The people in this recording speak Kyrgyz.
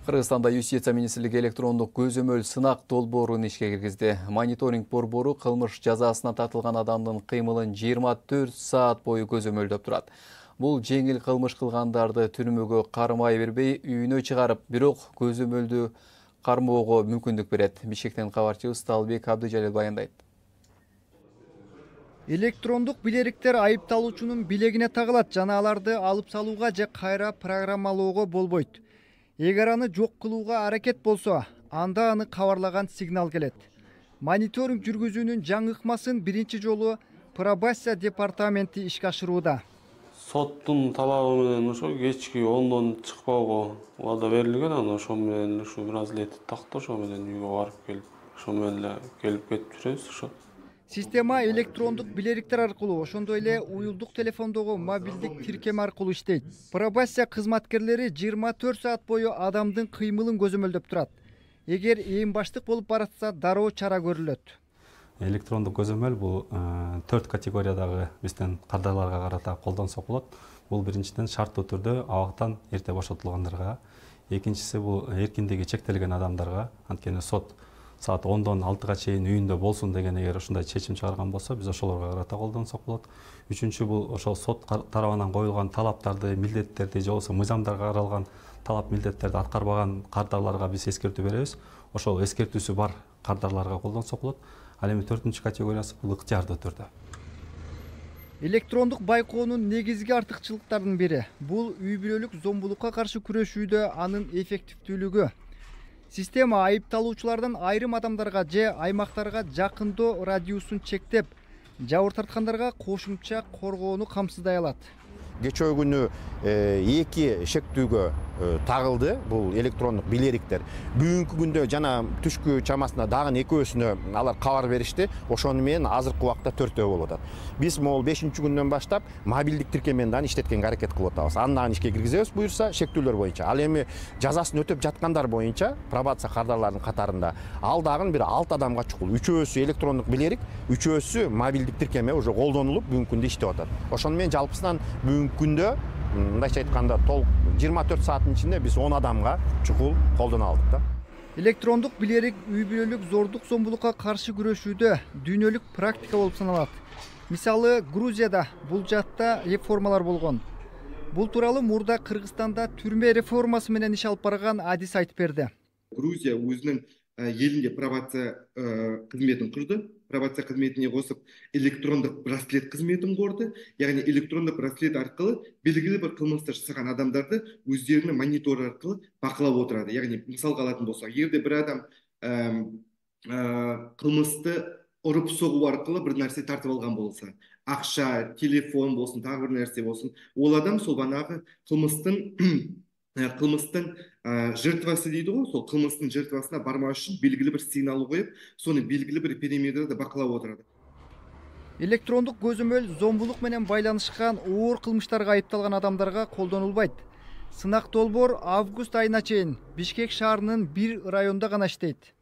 Кыргызстанда Юстиция министрлиги электрондук көзөмөл сынак долбоорун ишке киргизди. Мониторинг борбору кылмыш жазасына тартылган адамдын кыймылын 24 саат бою көзөмөлдөп турат. Бул жеңил кылмыш кылгандарды түрмөгө кармай бербей, үйүнө чыгарып, бирок көзөмөлдү кармоого мүмкүндүк берет. Бишкектен кабарчыбыз Талбек Абдыжалил баяндайт. Электрондук билериктер айыпталуучунун билегине тагылат жана аларды алып салууга же кайра программалоого болбойт. Эгер аны жок кылууга аракет болсо, анда аны кабарлаган сигнал келет. Мониторинг жүргүзүүнүн жаңы ыкмасын биринчи жолу пробация департаменти ишке ашырууда. Соттун талабы менен ошо кечки 10дон чыкпоого убада берилген, аны ошо менен ушу бразилет такты, ошо менен үйгө барып келип, ошо менен эле келип кетип жүрөбүз ошо. Система электрондук билериктер аркылуу, ошондой эле уюлдук телефондогу мобилдик тиркеме аркылуу иштейт. Пробация кызматкерлери 24 саат бою адамдын кыймылын көзөмөлдөп турат. Эгер эң баштык болуп баратса, дароо чара көрүлөт. Электрондук көзөмөл бул 4 категориядагы биздин кардарларга карата колдонсок болот. Бул биринчиден шарттуу түрдө абактан эрте бошотулгандарга, экинчиси бул эркиндиги чектелген адамдарга, анткени сот саат 10дон 6га чейин үйүндө болсун деген эгер ушундай чечим чыгарган болсо, биз ошолорго карата колдонсок болот. Үчүнчү бул ошол сот тарабынан коюлган талаптарды, милдеттерди же болбосо мыйзамдарга каралган талап милдеттерди аткарбаган кардарларга биз эскертүү беребиз. Ошол эскертүүсү бар кардарларга колдонсок болот. Ал эми 4-чү категориясы бул ыктыярдуу түрдө. Электрондук байкоонун негизги артыкчылыктарынын бири бул үй бүлөлүк зомбулукка каршы күрөшүүдө анын эффективдүүлүгү. Система айыпталуучулардан айрым адамдарга же аймактарга жакындоо радиусун чектеп, жабыр тарткандарга кошумча коргоону камсыздай алат. Geçen günü iki şektüge tağıldı bu elektronik bilerikler. Bugünkü günde jana түшкү çamasına dağın ekөөsüne alar kabar verişti. Oşonu men azırkı vaqtda 4 bolot. Biz mol 5-nji günden başlap mobildik tirkemenden işletkenге hareket kılıp atабыз. Andan işke kirgizебиз buyursa şektүүлөр боюнча. Ал эми жазасын өтөп жаткандар боюнча пробация кардарларынын катарында ал дагы бир 6 адамга чукул. Үчөөсү электрондук билерик, үчөөсү мобилдик тиркеме уже колдонулуп бүгүнкү күндө иштеп атат. Ошону мен жалпысынан бүгүнкү күндө мындайча айтканда толук 24 сааттын ичинде биз 10 адамга чукул колдоно алдык да. Электрондук билерик үй бүлөлүк зордук зомбулукка каршы күрөшүүдө дүйнөлүк практика болуп саналат. Мисалы, Грузияда бул жатта реформалар болгон. Бул тууралуу мурда Кыргызстанда түрмө реформасы менен иш алып барган адис айтып берди. Грузия өзүнүн елінде пробация қызметін құрды. Пробация қызметіне қосып электрондық браслет қызметін құрды. Яғни электрондық браслет арқылы белгілі бір қылмысты жасаған адамдарды өздерінің монитор арқылы бақылап отырады. Яғни мысалға алатын болсақ, егерде бір адам қылмысты ұрып соғу арқылы бір нәрсе тартып алған болса, ақша, телефон болсын, тағы бір нәрсе болсын, ол адам сол банағы қылмыстың жертвасы дейді ғой, сол қылмыстың жертвасына бармау үшін белгілі бір сигнал қойып, соны белгілі бір периметрде бақылап отырады. Электрондук көзөмөл зомбулук менен байланышкан оор кылмыштарга айыпталган адамдарга колдонулбайт. Сынак долбоор август айына чейин Бишкек шаарынын 1 районунда гана иштейт.